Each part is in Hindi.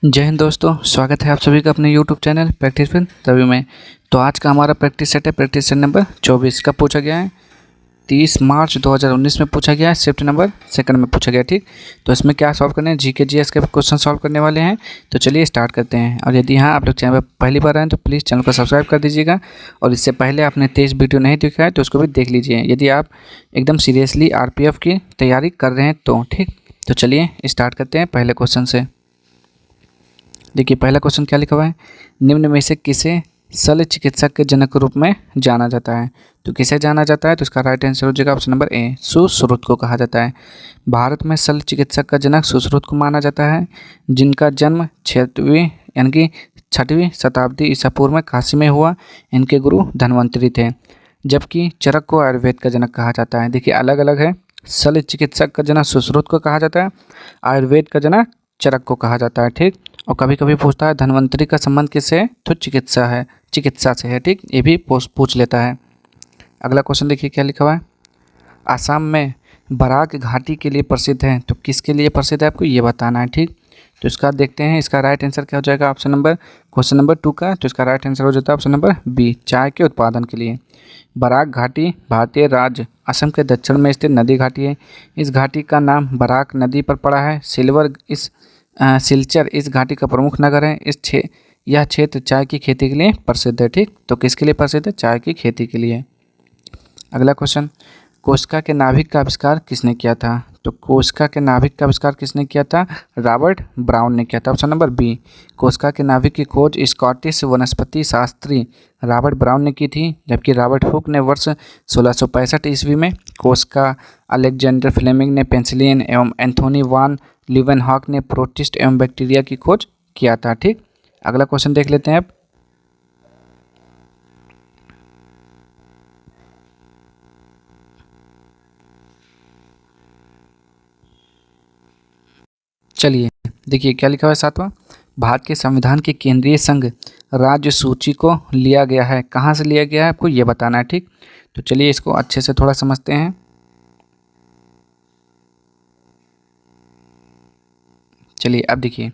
जय हिंद दोस्तों, स्वागत है आप सभी का अपने YouTube channel practice with Ravi में। तो आज का हमारा प्रैक्टिस सेट है प्रैक्टिस सेट नंबर 24 का पूछा गया है 30 मार्च 2019 में पूछा गया है, शिफ्ट नंबर सेकंड में पूछा गया है। ठीक, तो इसमें क्या सॉल्व करने हैं, जीके जीएस के क्वेश्चन सॉल्व करने वाले हैं। तो चलिए स्टार्ट करते हैं। और यदि हाँ आप लोग चैनल पर पहली बार आए तो प्लीज़ चैनल को सब्सक्राइब कर दीजिएगा, और इससे पहले आपने 23 वीडियो नहीं देखा है तो उसको भी देख लीजिए, यदि आप एकदम सीरियसली आरपीएफ की तैयारी कर रहे हैं तो। ठीक, तो चलिए स्टार्ट करते हैं पहले क्वेश्चन से। देखिए पहला क्वेश्चन क्या लिखा हुआ है, निम्न में से किसे शल्य चिकित्सक के जनक के रूप में जाना जाता है। तो किसे जाना जाता है, तो इसका राइट आंसर हो जाएगा ऑप्शन नंबर ए, सुश्रुत को कहा जाता है। भारत में शल्य चिकित्सक का जनक सुश्रुत को माना जाता है, जिनका जन्म 6वीं यानी कि 6वीं शताब्दी ईसा पूर्व में काशी में हुआ। इनके गुरु धन्वंतरी थे। जबकि चरक को आयुर्वेद का जनक कहा जाता है। देखिए अलग अलग है, शल्य चिकित्सक का जनक सुश्रुत को कहा जाता है, आयुर्वेद का जनक चरक को कहा जाता है। ठीक, और कभी कभी पूछता है धन्वंतरी का संबंध किससे है, तो चिकित्सा से है। ठीक, ये भी पूछ लेता है। अगला क्वेश्चन देखिए क्या लिखा हुआ है, आसाम में बराक घाटी के लिए प्रसिद्ध है, तो किसके लिए प्रसिद्ध है आपको ये बताना है। ठीक, तो इसका देखते हैं, इसका राइट आंसर क्या हो जाएगा ऑप्शन नंबर क्वेश्चन नंबर 2 का। तो इसका राइट आंसर हो जाता है ऑप्शन नंबर बी, चाय के उत्पादन के लिए। बराक घाटी भारतीय राज्य असम के दक्षिण में स्थित नदी घाटी है। इस घाटी का नाम बराक नदी पर पड़ा है। सिलचर इस घाटी का प्रमुख नगर है। यह क्षेत्र चाय की खेती के लिए प्रसिद्ध है। ठीक, तो किसके लिए प्रसिद्ध है, चाय की खेती के लिए। अगला क्वेश्चन, कोशिका के नाभिक का आविष्कार किसने किया था। तो कोशिका के नाभिक का आविष्कार किसने किया था, रॉबर्ट ब्राउन ने किया था। ऑप्शन नंबर बी, कोशिका के नाभिक की खोज स्कॉटिश वनस्पति शास्त्री रॉबर्ट ब्राउन ने की थी। जबकि रॉबर्ट हुक ने वर्ष 1665 ईस्वी में कोशिका, अलेक्जेंडर फ्लेमिंग ने पेंसिलिन एवं एंथोनी वान लीवेनहॉक ने प्रोटिस्ट एवं बैक्टीरिया की खोज किया था। ठीक, अगला क्वेश्चन देख लेते हैं अब। चलिए देखिए क्या लिखा हुआ है सातवां, भारत के संविधान के केंद्रीय संघ राज्य सूची को लिया गया है, कहाँ से लिया गया है आपको ये बताना है। ठीक, तो चलिए इसको अच्छे से थोड़ा समझते हैं। चलिए अब देखिए,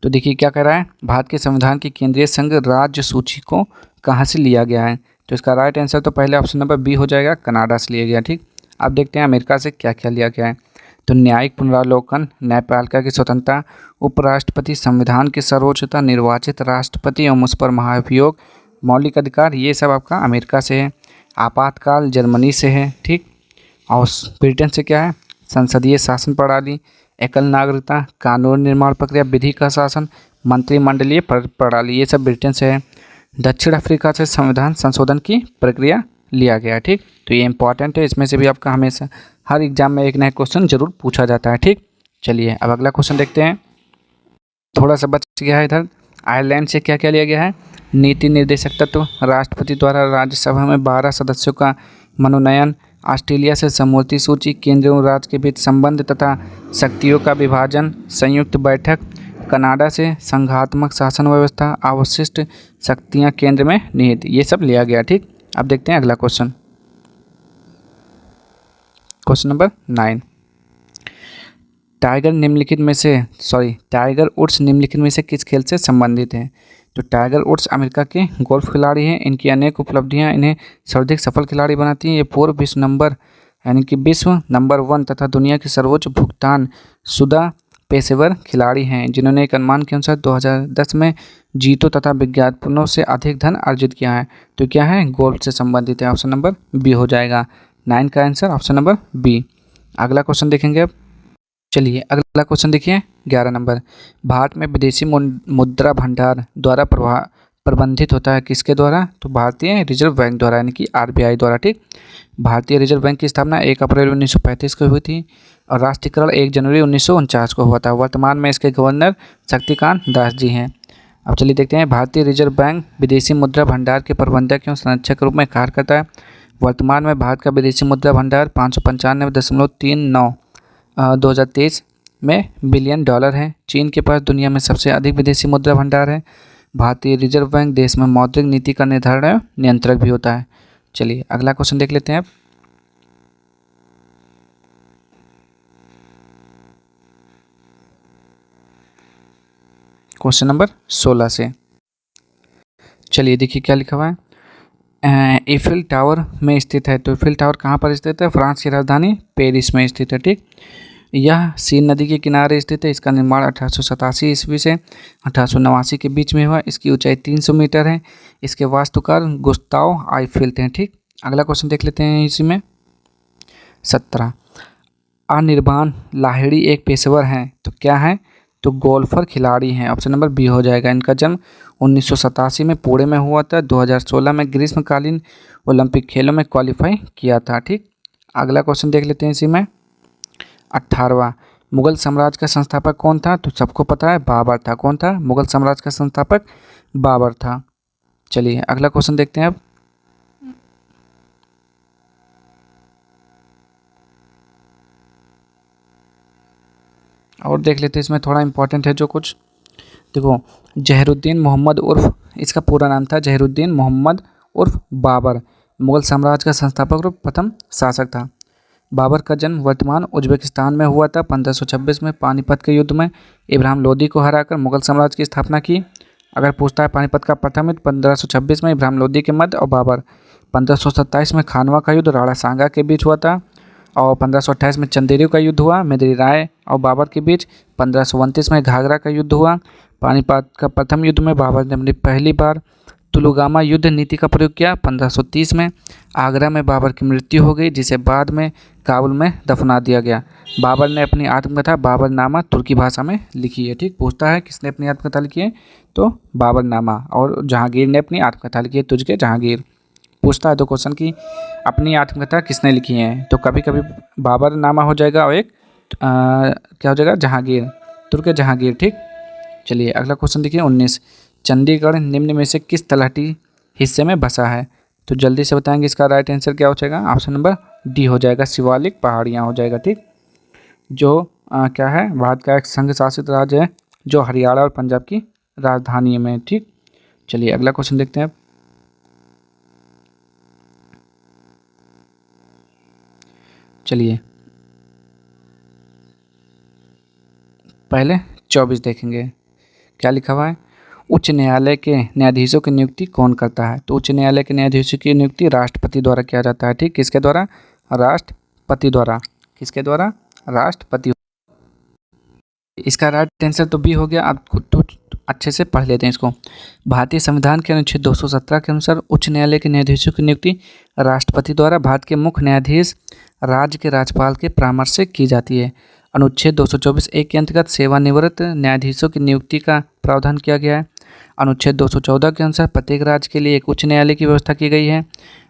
तो देखिए क्या कह रहा है, भारत के संविधान की केंद्रीय संघ राज्य सूची को कहाँ से लिया गया है। तो इसका राइट आंसर तो पहले ऑप्शन नंबर बी हो जाएगा, कनाडा से लिया गया। ठीक, अब देखते हैं अमेरिका से क्या क्या लिया गया है। तो न्यायिक पुनरावलोकन, न्यायपालिका की स्वतंत्रता, उपराष्ट्रपति, संविधान की सर्वोच्चता, निर्वाचित राष्ट्रपति एवं उस पर महाभियोग, मौलिक अधिकार, ये सब आपका अमेरिका से है। आपातकाल जर्मनी से है। ठीक, और ब्रिटेन से क्या है, संसदीय शासन प्रणाली, एकल नागरिकता, कानून निर्माण प्रक्रिया, विधि का शासन, मंत्रिमंडलीय प्रणाली, ये सब ब्रिटेन से है। दक्षिण अफ्रीका से संविधान संशोधन की प्रक्रिया लिया गया है। ठीक, तो ये इंपॉर्टेंट है, इसमें से भी आपका हमेशा हर एग्जाम में एक नया क्वेश्चन जरूर पूछा जाता है। ठीक, चलिए अब अगला क्वेश्चन देखते हैं। थोड़ा सा बच गया है इधर, आयरलैंड से क्या क्या लिया गया है, नीति निर्देशक तत्व, राष्ट्रपति द्वारा राज्यसभा में 12 सदस्यों का मनोनयन, ऑस्ट्रेलिया से समवर्ती सूची, केंद्र और राज्य के बीच संबंध तथा शक्तियों का विभाजन, संयुक्त बैठक, कनाडा से संघात्मक शासन व्यवस्था, अवशिष्ट शक्तियां केंद्र में निहित, ये सब लिया गया। ठीक, अब देखते हैं अगला question, question number 9, Tiger Woods निम्नलिखित में से किस खेल से संबंधित हैं। तो टाइगर वुड्स अमेरिका के गोल्फ खिलाड़ी हैं। इनकी अनेक उपलब्धियां इन्हें सर्वाधिक सफल खिलाड़ी बनाती हैं। ये पूर्व विश्व नंबर 1 तथा दुनिया की सर्वोच्च भुगतान शुदा पेशेवर खिलाड़ी हैं, जिन्होंने एक अनुमान के अनुसार 2010 में जीतों तथा विज्ञापनों से अधिक धन अर्जित किया है। तो क्या है, गोल्फ से संबंधित है। ऑप्शन नंबर बी हो जाएगा, 9 का आंसर ऑप्शन नंबर बी। अगला क्वेश्चन देखेंगे अब। चलिए अगला क्वेश्चन देखिए 11 नंबर, भारत में विदेशी मुद्रा भंडार द्वारा प्रबंधित होता है, किसके द्वारा, तो भारतीय रिजर्व बैंक द्वारा, यानी कि आरबीआई द्वारा। ठीक, भारतीय रिजर्व बैंक की स्थापना 1 अप्रैल 1935 को हुई थी और राष्ट्रीयकरण 1 जनवरी 1949 को हुआ था। वर्तमान में इसके गवर्नर शक्तिकांत दास जी हैं। अब चलिए देखते हैं, भारतीय रिजर्व बैंक विदेशी मुद्रा भंडार के प्रबंधक एवं संरक्षक के रूप में कार्य करता है। वर्तमान में भारत का विदेशी मुद्रा भंडार 595.39 2023 में बिलियन डॉलर है। चीन के पास दुनिया में सबसे अधिक विदेशी मुद्रा भंडार है। भारतीय रिजर्व बैंक देश में मौद्रिक नीति का निर्धारण एवं नियंत्रक भी होता है। चलिए अगला क्वेश्चन देख लेते हैं अब। क्वेश्चन नंबर 16 से। चलिए देखिए क्या लिखा हुआ है। ईफिल टावर में स्थित है। तो ईफिल टावर कहाँ पर स्थित है? फ्रांस की राजधानी पेरिस में स्थित है। ठीक, यह सीन नदी के किनारे स्थित है। इसका निर्माण 1887 ईस्वी से 1889 के बीच में हुआ। इसकी ऊंचाई 300 मीटर है। इसके वास्तुकार गुस्ताव आईफिल थे। ठीक, अगला क्वेश्चन देख लेते हैं इसी में। 17, अनिर्बान लाहिड़ी एक पेशेवर हैं तो क्या है? तो गोल्फर खिलाड़ी हैं। ऑप्शन नंबर बी हो जाएगा। इनका जन्म 1987 में पुणे में हुआ था। 2016 में ग्रीष्मकालीन ओलंपिक खेलों में क्वालिफाई किया था। ठीक, अगला क्वेश्चन देख लेते हैं इसी में। 18वां, मुगल साम्राज्य का संस्थापक कौन था? तो सबको पता है बाबर था। कौन था? मुगल साम्राज्य का संस्थापक बाबर था। चलिए अगला क्वेश्चन देखते हैं अब। और देख लेते हैं इसमें थोड़ा इंपॉर्टेंट है जो कुछ। देखो, जहरुद्दीन मोहम्मद उर्फ, इसका पूरा नाम था जहरुद्दीन मोहम्मद उर्फ बाबर, मुगल साम्राज्य का संस्थापक और प्रथम शासक था। बाबर का जन्म वर्तमान उज्बेकिस्तान में हुआ था। 1526 में पानीपत के युद्ध में इब्राहिम लोदी को हराकर मुगल साम्राज्य की स्थापना की। अगर पूछता है पानीपत का प्रथम युद्ध 1526 में इब्राहिम लोदी के मध्य और बाबर, 1527 में खानवा का युद्ध राणा सांगा के बीच हुआ था। और 1528 में चंदेरी का युद्ध हुआ मेदिनी राय और बाबर के बीच। 1529 में घाघरा का युद्ध हुआ। पानीपत का प्रथम युद्ध में बाबर ने अपनी पहली बार तुलुगामा युद्ध नीति का प्रयोग किया। 1530 में आगरा में बाबर की मृत्यु हो गई, जिसे बाद में काबुल में दफना दिया गया। बाबर ने अपनी आत्मकथा बाबरनामा तुर्की भाषा में लिखी है। ठीक, पूछता है किसने अपनी आत्मकथा लिखी है? तो बाबरनामा। और जहांगीर ने अपनी आत्मकथा लिखी है, तुझके जहांगीर। पूछता है तो क्वेश्चन की अपनी आत्मकथा किसने लिखी है? तो कभी कभी बाबरनामा हो जाएगा और एक क्या हो जाएगा? जहांगीर, तुर्क जहांगीर। ठीक, चलिए अगला क्वेश्चन देखिए। 19, चंडीगढ़ निम्न में से किस तलहटी हिस्से में बसा है? तो जल्दी से बताएंगे इसका राइट आंसर क्या हो जाएगा। ऑप्शन नंबर डी हो जाएगा, शिवालिक पहाड़ियाँ हो जाएगा। ठीक, जो क्या है, भारत का एक संघ शासित राज्य है जो हरियाणा और पंजाब की राजधानी में। ठीक, चलिए अगला क्वेश्चन देखते हैं अब। चलिए पहले 24 देखेंगे क्या लिखा हुआ है। उच्च न्यायालय के न्यायाधीशों की नियुक्ति कौन करता है? तो उच्च न्यायालय के न्यायाधीशों की नियुक्ति राष्ट्रपति द्वारा किया जाता है। ठीक, किसके द्वारा? राष्ट्रपति द्वारा। किसके द्वारा? राष्ट्रपति। इसका राइट आंसर तो बी हो गया। आप तो अच्छे से पढ़ लेते हैं इसको। भारतीय संविधान के अनुच्छेद 217 के अनुसार उच्च न्यायालय के न्यायाधीशों की नियुक्ति राष्ट्रपति द्वारा भारत के मुख्य न्यायाधीश राज्य के राज्यपाल के परामर्श से की जाती है। अनुच्छेद 224(1) के अंतर्गत सेवानिवृत्त न्यायाधीशों की नियुक्ति का प्रावधान किया गया है। अनुच्छेद 214 के अनुसार प्रत्येक राज्य के लिए एक उच्च न्यायालय की व्यवस्था की गई है।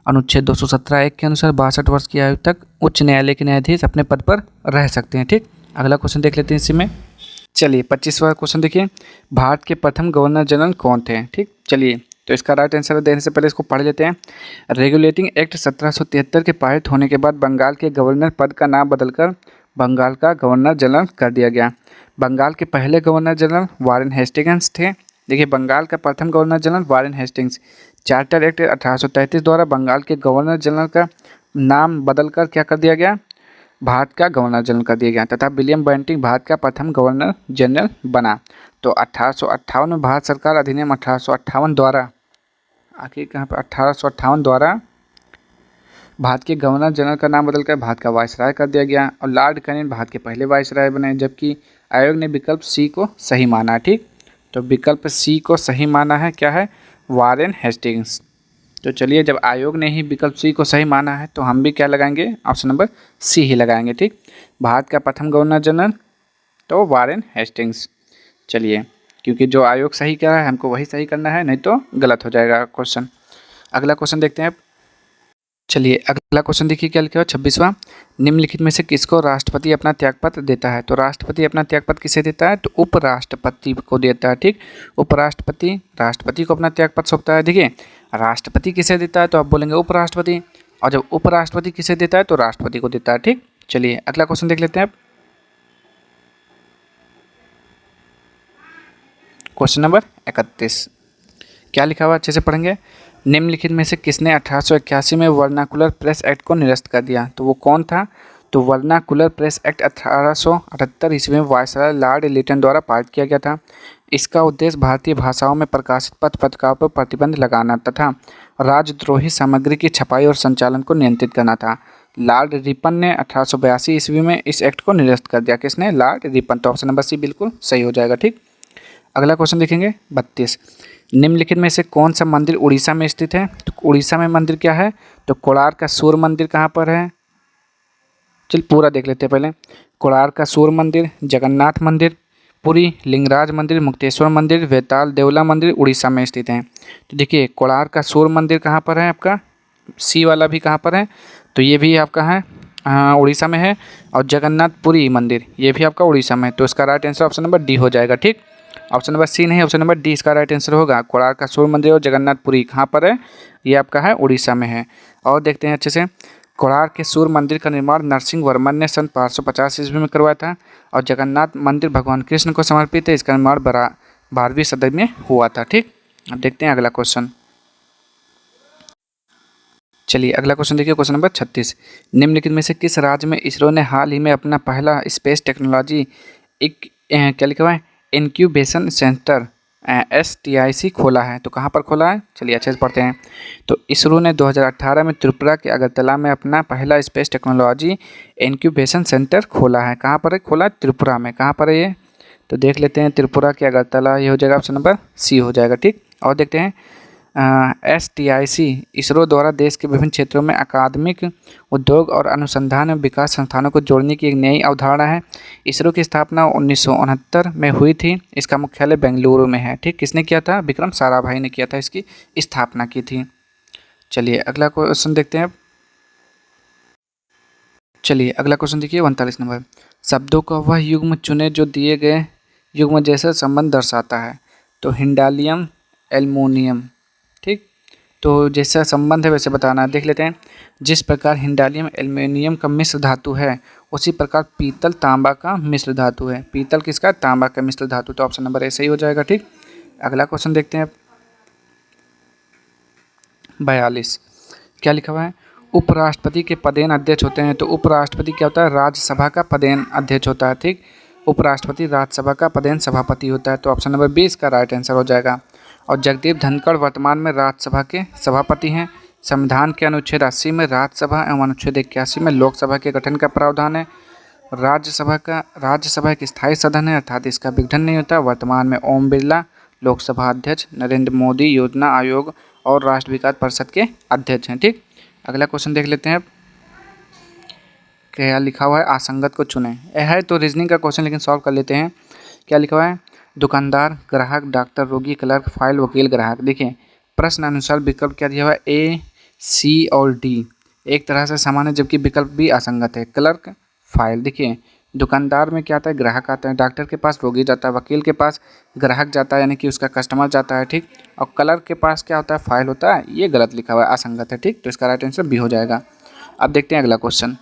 अनुच्छेद 217(1) के अनुसार 62 वर्ष की आयु तक उच्च न्यायालय के न्यायाधीश अपने पद पर रह सकते हैं। ठीक, अगला क्वेश्चन देख लेते हैं इसी में। चलिए 25वां क्वेश्चन देखिए। भारत के प्रथम गवर्नर जनरल कौन थे? ठीक, चलिए तो इसका राइट आंसर देने से पहले इसको पढ़ लेते हैं। रेगुलेटिंग एक्ट 1773 के पारित होने के बाद बंगाल के गवर्नर पद का नाम बदलकर बंगाल का गवर्नर जनरल कर दिया गया। बंगाल के पहले गवर्नर जनरल वारेन हेस्टिंग्स थे। देखिए, बंगाल का प्रथम governor general Warren Hastings. Charter act 1833 द्वारा बंगाल के गवर्नर जनरल का नाम बदलकर क्या कर दिया गया? भारत का गवर्नर जनरल कर दिया गया तथा विलियम बेंटिंक भारत का प्रथम गवर्नर जनरल बना। तो 1858 में भारत सरकार अधिनियम 1858 द्वारा, आखिर कहाँ पर, 1858 द्वारा भारत के गवर्नर जनरल का नाम बदलकर भारत का वायसराय कर दिया गया और लॉर्ड कैनिंग भारत के पहले वायसराय बने, जबकि आयोग ने विकल्प सी को सही माना। ठीक, तो विकल्प सी को सही माना है, क्या है? Warren Hastings. तो चलिए, जब आयोग ने ही विकल्प सी को सही माना है तो हम भी क्या लगाएंगे? ऑप्शन नंबर सी ही लगाएंगे। ठीक, भारत का प्रथम गवर्नर जनरल तो वारेन हेस्टिंग्स। चलिए, क्योंकि जो आयोग सही कह रहा है हमको वही सही करना है, नहीं तो गलत हो जाएगा क्वेश्चन। अगला क्वेश्चन देखते हैं अब। चलिए अगला क्वेश्चन देखिए क्या लिखा है। 26वां, निम्नलिखित में से किसको राष्ट्रपति अपना त्यागपत्र देता है? तो राष्ट्रपति अपना त्यागपत्र किसे देता है? तो उपराष्ट्रपति को देता है। ठीक, उपराष्ट्रपति राष्ट्रपति को अपना त्यागपत्र सौंपता है। देखिए, राष्ट्रपति किसे देता है? तो आप बोलेंगे उपराष्ट्रपति, और जब उपराष्ट्रपति किसे देता है? तो राष्ट्रपति को देता है। ठीक, चलिए अगला क्वेश्चन देख लेते हैं अब। क्वेश्चन नंबर 31 क्या लिखा हुआ, अच्छे से पढ़ेंगे। निम्नलिखित में से किसने 1881 में वर्नाकुलर प्रेस एक्ट को निरस्त कर दिया? तो वो कौन था? तो वर्नाकुलर प्रेस एक्ट 1878 ईस्वी में वायसराय लॉर्ड लिटन द्वारा पारित किया गया था। इसका उद्देश्य भारतीय भाषाओं में प्रकाशित पत्र पत्रिकाओं पर प्रतिबंध लगाना तथा राजद्रोही सामग्री की छपाई और संचालन को नियंत्रित करना था। लॉर्ड रिपन ने 1882 ईस्वी में इस एक्ट को निरस्त कर दिया। किसने? Lord Ripon. तो ऑप्शन नंबर सी बिल्कुल सही हो जाएगा। ठीक, अगला क्वेश्चन देखेंगे 32। निम्नलिखित में से कौन सा मंदिर उड़ीसा में स्थित है? तो उड़ीसा में मंदिर क्या है? तो कोणार्क का सूर्य मंदिर कहाँ पर है? चल पूरा देख लेते हैं पहले। कोणार्क का सूर्य मंदिर, जगन्नाथ मंदिर, पुरी, लिंगराज मंदिर, मुक्तेश्वर मंदिर, वेताल देवला मंदिर उड़ीसा में स्थित हैं। तो देखिए कोणार्क का सूर्य मंदिर कहाँ पर है आपका? सी वाला भी कहाँ पर है? तो ये भी आपका है उड़ीसा में है। और जगन्नाथपुरी मंदिर ये भी आपका उड़ीसा में है। तो इसका right answer option number D हो जाएगा। ठीक, ऑप्शन नंबर सी नहीं, ऑप्शन नंबर डी इसका राइट आंसर होगा। कोणार्क का सूर्य मंदिर और जगन्नाथपुरी कहाँ पर है? ये आपका है उड़ीसा में है। और देखते हैं अच्छे से। कोणार्क के सूर्य मंदिर का निर्माण नरसिंह वर्मन ने सन 550 ईस्वी में करवाया था और जगन्नाथ मंदिर भगवान कृष्ण को समर्पित है। इसका निर्माण 12वीं सदी में हुआ था। ठीक, अब देखते हैं अगला क्वेश्चन। चलिए अगला क्वेश्चन देखिए, क्वेश्चन नंबर 36। निम्नलिखित में से किस राज्य में इसरो ने हाल ही में अपना पहला स्पेस टेक्नोलॉजी क्या लिखा हुआ है? इंक्यूबेशन सेंटर STIC खोला है? तो कहाँ पर खोला है? चलिए अच्छे से पढ़ते हैं। तो इसरो ने 2018 में त्रिपुरा के अगरतला में अपना पहला स्पेस टेक्नोलॉजी इंक्यूबेशन सेंटर खोला है। कहाँ पर है खोला? त्रिपुरा में। कहाँ पर है ये? तो देख लेते हैं। त्रिपुरा के अगरतला, ये हो जाएगा ऑप्शन नंबर सी हो जाएगा। ठीक, और देखते हैं STIC इसरो द्वारा देश के विभिन्न क्षेत्रों में अकादमिक, उद्योग और अनुसंधान एवं विकास संस्थानों को जोड़ने की एक नई अवधारणा है। इसरो की स्थापना 1969 में हुई थी। इसका मुख्यालय बेंगलुरु में है। ठीक, किसने किया था? विक्रम साराभाई ने किया था, इसकी स्थापना की थी। चलिए अगला क्वेश्चन देखते हैं। चलिए अगला क्वेश्चन देखिए 39 नंबर। शब्दों का वह युग्म चुने जो दिए गए युग्म जैसा संबंध दर्शाता है। तो हिंडालियम, एल्युमिनियम। ठीक, तो जैसा संबंध है वैसे बताना है। देख लेते हैं। जिस प्रकार हिंडालियम एल्युमिनियम का मिश्र धातु है उसी प्रकार पीतल तांबा का मिश्र धातु है। पीतल किसका? तांबा का मिश्र धातु। तो ऑप्शन नंबर ए सही हो जाएगा। ठीक, अगला क्वेश्चन देखते हैं। 42 क्या लिखा हुआ है? उपराष्ट्रपति के पदेन अध्यक्ष होते हैं। तो उपराष्ट्रपति क्या होता है? राज्यसभा का पदेन अध्यक्ष होता है। ठीक, उपराष्ट्रपति राज्यसभा का पदेन सभापति होता है। तो ऑप्शन नंबर बी इसका राइट आंसर हो जाएगा। और जगदीप धनखड़ वर्तमान में राज्यसभा के सभापति हैं। संविधान के अनुच्छेद 80 में राज्यसभा एवं अनुच्छेद 81 में लोकसभा के गठन का प्रावधान है। राज्यसभा एक स्थायी सदन है, अर्थात इसका विघटन नहीं होता। वर्तमान में ओम बिरला लोकसभा अध्यक्ष, नरेंद्र मोदी योजना आयोग और राष्ट्र विकास परिषद के अध्यक्ष हैं। ठीक, अगला क्वेश्चन देख लेते हैं। क्या लिखा हुआ है? असंगत को चुनें। यह है तो रीजनिंग का क्वेश्चन, लेकिन सॉल्व कर लेते हैं। क्या लिखा हुआ है? दुकानदार, ग्राहक, डॉक्टर, रोगी, क्लर्क, फाइल, वकील, ग्राहक। देखिए प्रश्न अनुसार विकल्प क्या दिया हुआ है? A, C और D एक तरह से समान है, जबकि विकल्प भी असंगत है। Clerk, file. देखिए दुकानदार में क्या आता है? ग्राहक आता है। डॉक्टर के पास रोगी जाता है। वकील के पास ग्राहक जाता है, यानी कि उसका कस्टमर जाता है। ठीक, और क्लर्क के पास क्या होता है? फाइल होता है। ये गलत लिखा हुआ है, असंगत है। ठीक, तो इसका राइट आंसर बी हो जाएगा। अब देखते हैं अगला क्वेश्चन।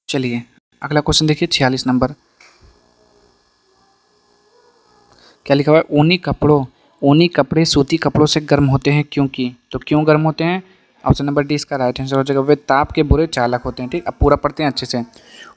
चलिए अगला क्वेश्चन देखिए 46 नंबर। क्या लिखा हुआ है? ऊनी कपड़े सूती कपड़ों से गर्म होते हैं क्योंकि। तो क्यों गर्म होते हैं? ऑप्शन नंबर डी इसका राइट आंसर हो जाएगा। वे ताप के बुरे चालक होते हैं। ठीक, अब पूरा पढ़ते हैं अच्छे से।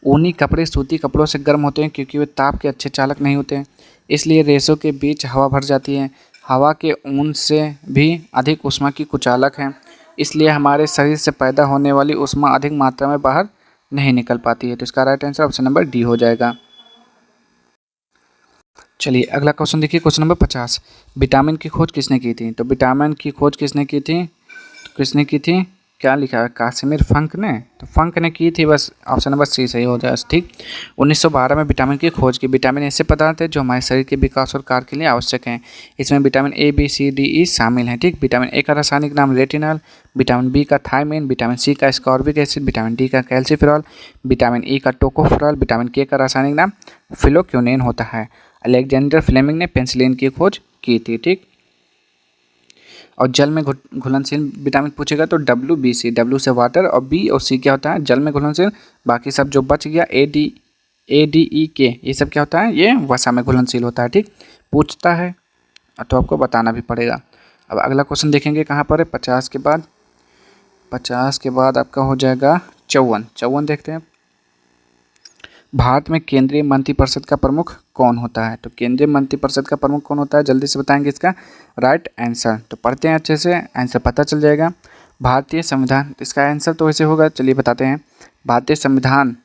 ऊनी कपड़े सूती कपड़ों से गर्म होते हैं क्योंकि वे ताप के अच्छे चालक नहीं होते हैं। इसलिए रेशों के बीच हवा भर जाती है। हवा के ऊन से भी अधिक ऊष्मा की कुचालक है, इसलिए हमारे शरीर से पैदा होने वाली ऊष्मा अधिक मात्रा में बाहर नहीं निकल पाती है। तो इसका right answer option number D हो जाएगा। चलिए अगला क्वेश्चन देखिए, क्वेश्चन नंबर 50। विटामिन की खोज किसने की थी? तो विटामिन की खोज किसने की थी? तो किसने की थी? क्या लिखा है? कासिमिर फंक ने। तो फंक ने की थी, बस ऑप्शन नंबर सी सही हो जाए। ठीक, 1912 में विटामिन की खोज की। विटामिन ऐसे पदार्थ है जो हमारे शरीर के विकास और कार्य के लिए आवश्यक हैं। इसमें vitamin A, B, C, D, E शामिल हैं। ठीक, विटामिन ए का रासायनिक नाम रेटिनॉल, विटामिन बी का थायमिन, विटामिन सी का स्कॉर्बिक एसिड, विटामिन डी का कैल्सिफेरॉल, विटामिन ई का टोकोफेरॉल, विटामिन के का रासायनिक नाम फिलोक्यूनिन होता है। अलेक्जेंडर फ्लेमिंग ने पेनिसिलिन की खोज की थी। ठीक, और जल में घुलनशील विटामिन पूछेगा तो WBC, W से वाटर और B और C क्या होता है? जल में घुलनशील। बाकी सब जो बच गया ADE, ये सब क्या होता है? ये वसा में घुलनशील होता है। ठीक, पूछता है तो आपको बताना भी पड़ेगा। अब अगला क्वेश्चन देखेंगे कहाँ पर है? 50 के बाद आपका हो जाएगा 54 देखते हैं। भारत में केंद्रीय मंत्रिपरिषद का प्रमुख कौन होता है? तो केंद्रीय मंत्रिपरिषद का प्रमुख कौन होता है, जल्दी से बताएंगे इसका राइट आंसर। तो पढ़ते हैं अच्छे से, आंसर पता चल जाएगा। भारतीय संविधान, इसका आंसर तो ऐसे होगा, चलिए बताते हैं। भारतीय संविधान,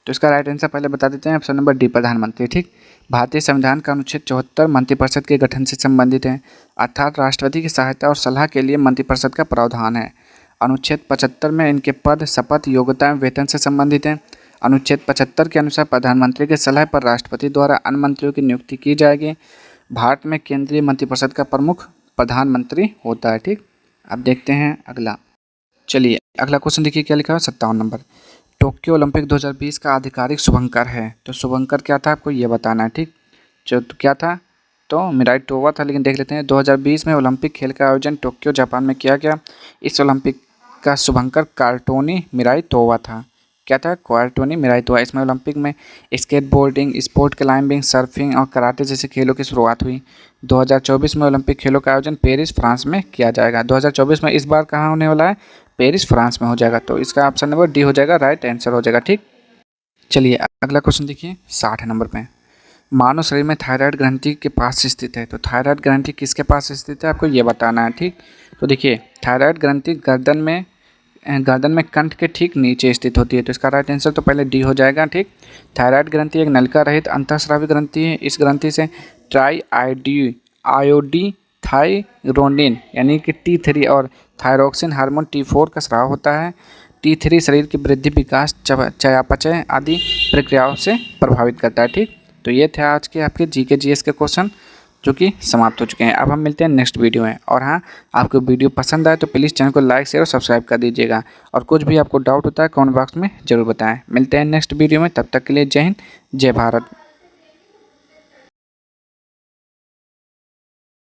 तो इसका राइट आंसर पहले बता देते हैं, ऑप्शन नंबर डी प्रधानमंत्री। ठीक, भारतीय संविधान का अनुच्छेद 74 मंत्रिपरिषद के गठन से संबंधित है, अर्थात राष्ट्रपति की सहायता और सलाह के लिए मंत्रिपरिषद का प्रावधान है। अनुच्छेद 75 में इनके पद, शपथ, योग्यता एवं वेतन से संबंधित हैं। अनुच्छेद 75 के अनुसार प्रधानमंत्री के सलाह पर राष्ट्रपति द्वारा अन्य मंत्रियों की नियुक्ति की जाएगी। भारत में केंद्रीय मंत्रिपरिषद का प्रमुख प्रधानमंत्री होता है। ठीक, अब देखते हैं अगला। चलिए अगला क्वेश्चन देखिए क्या लिखा है, 57 नंबर। टोक्यो ओलंपिक 2020 का आधिकारिक शुभंकर है, तो शुभंकर क्या था आपको ये बताना है। ठीक, जो तो क्या था, तो मिराइटोवा था, लेकिन देख लेते हैं। 2020 में ओलंपिक खेल का आयोजन टोक्यो जापान में किया गया। इस ओलंपिक का शुभंकर कार्टोनी मिराइटोवा था। क्या था, कार्टोनी मिराइटोवा। इसमें ओलंपिक में स्केटबोर्डिंग, स्पोर्ट क्लाइंबिंग, सर्फिंग और कराटे जैसे खेलों की शुरुआत हुई। 2024 में ओलंपिक खेलों का आयोजन पेरिस, फ्रांस में किया जाएगा। 2024 में इस बार कहाँ होने वाला है, पेरिस, फ्रांस में हो जाएगा। तो इसका ऑप्शन नंबर डी हो जाएगा, राइट आंसर हो जाएगा। ठीक, चलिए अगला क्वेश्चन देखिए 60 नंबर पे। मानव शरीर में थायराइड ग्रंथि के पास स्थित है, तो थायराइड ग्रंथि किसके पास स्थित है आपको ये बताना है। ठीक, तो देखिए थायराइड ग्रंथि गर्दन में कंठ के ठीक नीचे स्थित होती है, तो इसका राइट आंसर तो पहले डी हो जाएगा। ठीक, थायराइड ग्रंथि एक नलिका रहित अंतःस्रावी ग्रंथि है। इस ग्रंथि से ट्राई आयोडी थायरोनिन यानी कि T3 और थायरोक्सिन हार्मोन T4 का स्राव होता है। T3 शरीर की वृद्धि, विकास, चयापचय आदि प्रक्रियाओं से प्रभावित करता है। ठीक, तो ये थे आज के आपके जीके जीएस के क्वेश्चन जो कि समाप्त हो चुके हैं। अब हम मिलते हैं नेक्स्ट वीडियो में। और हाँ, आपको वीडियो पसंद आए तो प्लीज़ चैनल को लाइक, शेयर और सब्सक्राइब कर दीजिएगा। और कुछ भी आपको डाउट होता है कमेंट बॉक्स में ज़रूर बताएं। मिलते हैं नेक्स्ट वीडियो में, तब तक के लिए जय हिंद, जय भारत।